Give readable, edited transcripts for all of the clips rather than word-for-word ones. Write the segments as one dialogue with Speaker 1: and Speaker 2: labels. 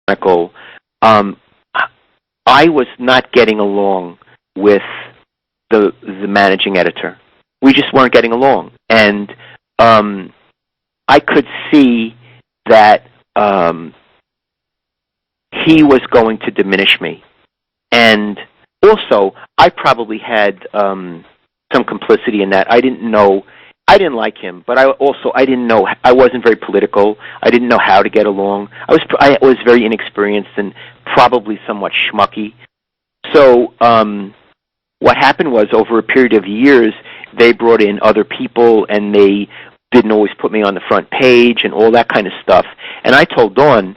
Speaker 1: Chronicle, I was not getting along with the managing editor. We just weren't getting along, and I could see that he was going to diminish me. And also, I probably had some complicity in that. I didn't like him, but I didn't know. I wasn't very political. I didn't know how to get along. I was very inexperienced and probably somewhat schmucky. So what happened was, over a period of years, they brought in other people, and they didn't always put me on the front page and all that kind of stuff. And I told Dawn,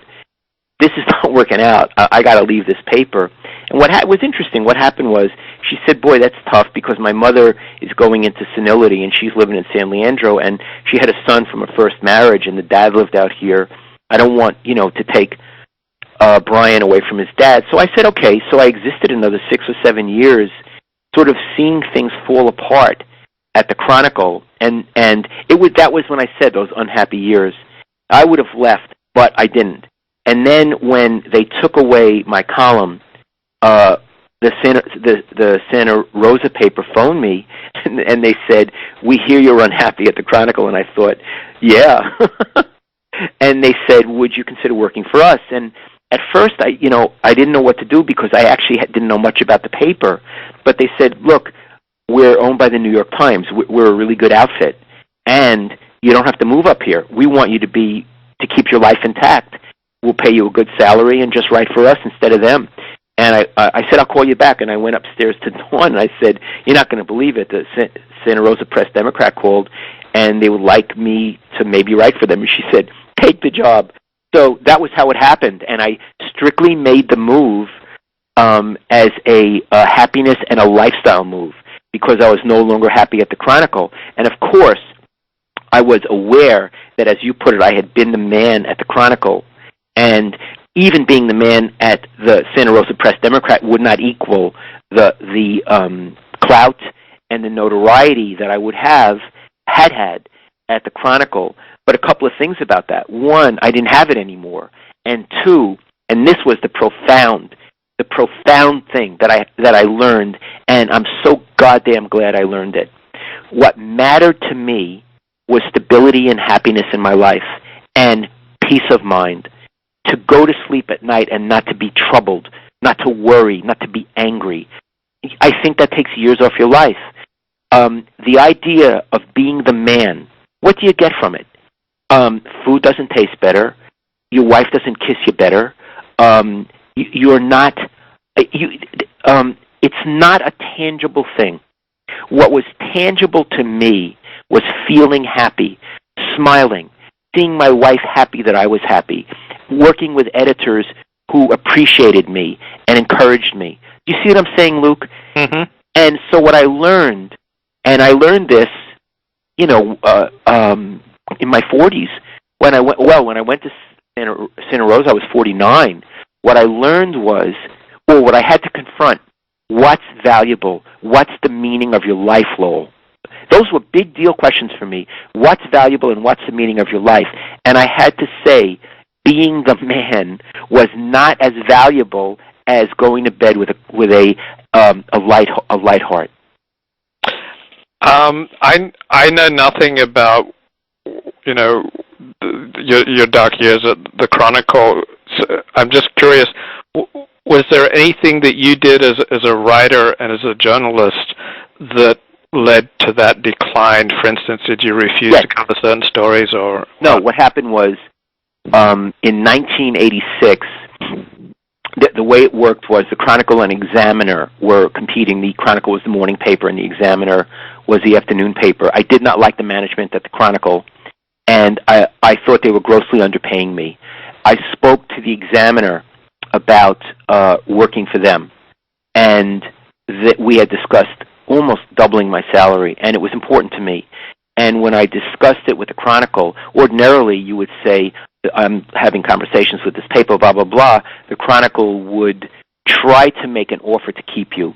Speaker 1: this is not working out. I got to leave this paper. And what was interesting, what happened was, she said, boy, that's tough, because my mother is going into senility, and she's living in San Leandro, and she had a son from a first marriage, and the dad lived out here. I don't want, to take Brian away from his dad. So I said, okay. So I existed another 6 or 7 years, sort of seeing things fall apart at the Chronicle, and that was when I said those unhappy years. I would have left, but I didn't. And then when they took away my column, the Santa Rosa paper phoned me, and they said, we hear you're unhappy at the Chronicle. And I thought, yeah. And they said, would you consider working for us? And at first, I didn't know what to do, because I actually didn't know much about the paper. But they said, look, we're owned by the New York Times. We're a really good outfit, and you don't have to move up here. We want you to keep your life intact. We'll pay you a good salary and just write for us instead of them. And I said, I'll call you back. And I went upstairs to Dawn, and I said, you're not going to believe it. The Santa Rosa Press Democrat called, and they would like me to maybe write for them. And she said, take the job. So that was how it happened. And I strictly made the move as a happiness and a lifestyle move, because I was no longer happy at the Chronicle. And, of course, I was aware that, as you put it, I had been the man at the Chronicle. And even being the man at the Santa Rosa Press Democrat would not equal the clout and the notoriety that I would had at the Chronicle. But a couple of things about that. One, I didn't have it anymore. And two, and this was the profound thing that I learned, and I'm so goddamn glad I learned it. What mattered to me was stability and happiness in my life, and peace of mind. To go to sleep at night and not to be troubled, not to worry, not to be angry. I think that takes years off your life. The idea of being the man, what do you get from it? Food doesn't taste better. Your wife doesn't kiss you better. You're not. It's not a tangible thing. What was tangible to me was feeling happy, smiling, seeing my wife happy that I was happy, working with editors who appreciated me and encouraged me. You see what I'm saying, Luke?
Speaker 2: Mm-hmm.
Speaker 1: And so what I learned, and I learned this, in my 40s, when I went to Santa Rosa, I was 49. What I learned was, what I had to confront, what's valuable? What's the meaning of your life, Lowell? Those were big deal questions for me. What's valuable and what's the meaning of your life? And I had to say, being the man was not as valuable as going to bed with a light heart.
Speaker 2: I know nothing about your dark years at the Chronicle. So I'm just curious. Was there anything that you did as a writer and as a journalist that led to that decline? For instance, did you refuse to cover certain stories, or
Speaker 1: no? What happened was, in 1986, the way it worked was the Chronicle and Examiner were competing. The Chronicle was the morning paper, and the Examiner was the afternoon paper. I did not like the management at the Chronicle, and I thought they were grossly underpaying me. I spoke to the Examiner about working for them, and that we had discussed almost doubling my salary, and it was important to me. And when I discussed it with the Chronicle, ordinarily you would say, I'm having conversations with this paper, blah, blah, blah. The Chronicle would try to make an offer to keep you.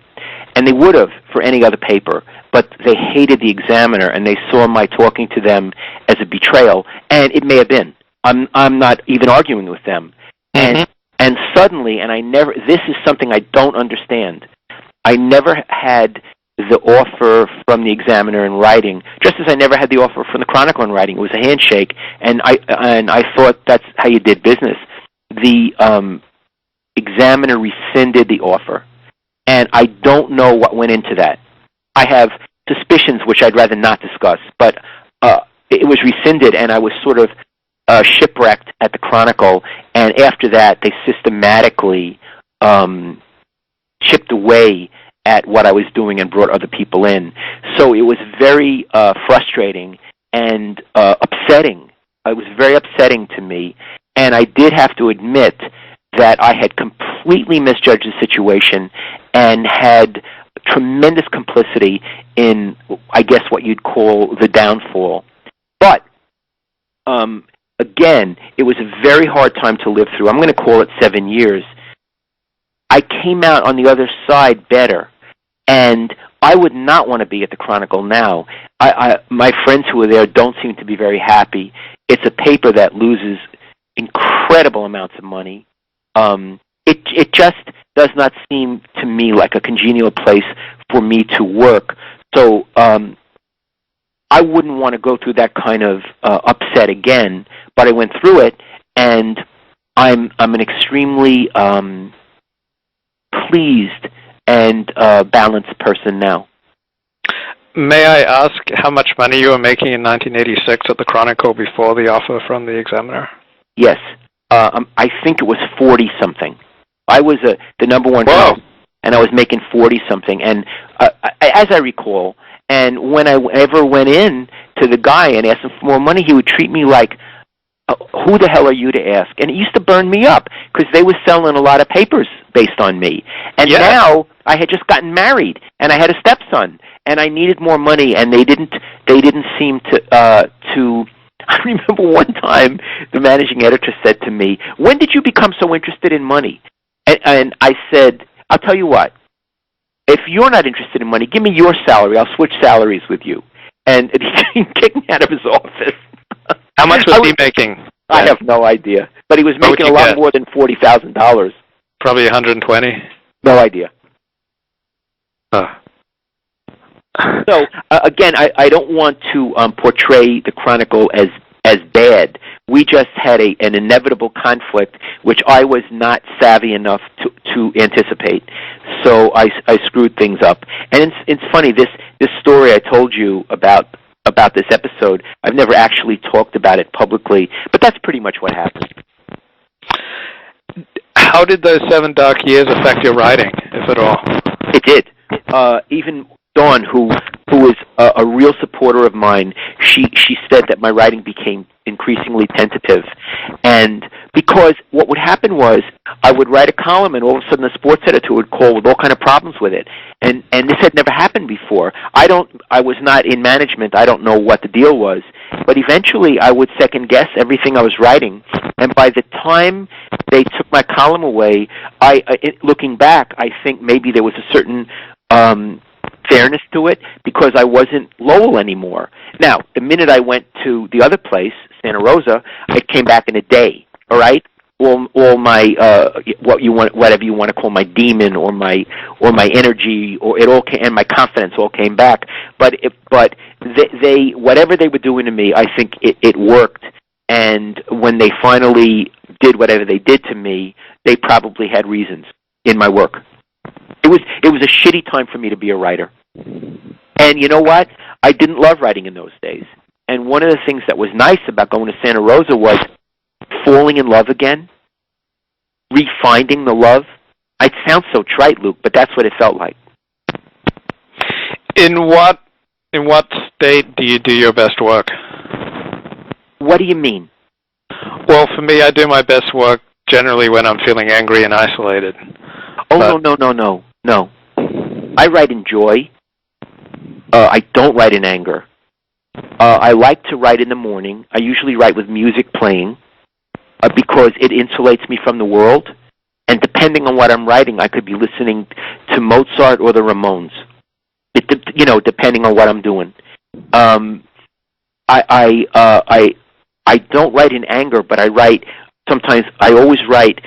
Speaker 1: And they would have for any other paper, but they hated the Examiner, and they saw my talking to them as a betrayal, and it may have been. I'm not even arguing with them.
Speaker 2: Mm-hmm.
Speaker 1: And suddenly, and this is something I don't understand. I never had the offer from the Examiner in writing, just as I never had the offer from the Chronicle in writing. It was a handshake, and I thought that's how you did business. The Examiner rescinded the offer, and I don't know what went into that. I have suspicions which I'd rather not discuss, but it was rescinded, and I was sort of shipwrecked at the Chronicle, and after that they systematically chipped away at what I was doing and brought other people in. So it was very frustrating and upsetting. It was very upsetting to me, and I did have to admit that I had completely misjudged the situation and had tremendous complicity in, I guess, what you'd call the downfall. But, again, it was a very hard time to live through. I'm going to call it 7 years. I came out on the other side better, and I would not want to be at the Chronicle now. My friends who are there don't seem to be very happy. It's a paper that loses incredible amounts of money. It just does not seem to me like a congenial place for me to work. So I wouldn't want to go through that kind of upset again. But I went through it, and I'm an extremely pleased and balanced person now.
Speaker 2: May I ask how much money you were making in 1986 at the Chronicle before the offer from the Examiner?
Speaker 1: Yes. I think it was 40-something. I was the number one journalist, and I was making 40-something. And as I recall, and when I ever went in to the guy and asked him for more money, he would treat me like, who the hell are you to ask? And it used to burn me up because they were selling a lot of papers based on me. And now I had just gotten married, and I had a stepson, and I needed more money, and they didn't seem to. I remember one time the managing editor said to me, "When did you become so interested in money?" And I said, "I'll tell you what. If you're not interested in money, give me your salary. I'll switch salaries with you." And he kicked me out of his office.
Speaker 2: How much was he making?
Speaker 1: I have no idea. But he was making a lot more than $40,000.
Speaker 2: Probably 120.
Speaker 1: No idea. So, again, I don't want to portray the Chronicle as bad. We just had an inevitable conflict, which I was not savvy enough to anticipate. So I screwed things up. And it's funny, this story I told you about this episode, I've never actually talked about it publicly, but that's pretty much what happened.
Speaker 2: How did those 7 dark years affect your writing, if at all?
Speaker 1: It did. Even Dawn, who is a real supporter of mine, she said that my writing became increasingly tentative. And because what would happen was I would write a column, and all of a sudden the sports editor would call with all kind of problems with it. And this had never happened before. I was not in management. I don't know what the deal was. But eventually I would second guess everything I was writing. And by the time they took my column away, looking back, I think maybe there was a certain fairness to it because I wasn't Lowell anymore. Now, the minute I went to the other place, Santa Rosa, it came back in a day. All right, all my whatever you want to call my demon or my energy or it all came, and my confidence all came back. But they whatever they were doing to me, I think it worked. And when they finally did whatever they did to me, they probably had reasons in my work. It was a shitty time for me to be a writer. And you know what? I didn't love writing in those days. And one of the things that was nice about going to Santa Rosa was falling in love again, refinding the love. It sounds so trite, Luke, but that's what it felt like.
Speaker 2: In what state do you do your best work?
Speaker 1: What do you mean?
Speaker 2: Well, for me, I do my best work generally when I'm feeling angry and isolated.
Speaker 1: Oh, no. I write in joy. I don't write in anger. I like to write in the morning. I usually write with music playing because it insulates me from the world. And depending on what I'm writing, I could be listening to Mozart or the Ramones. Depending on what I'm doing. I don't write in anger, but I write. Sometimes I always write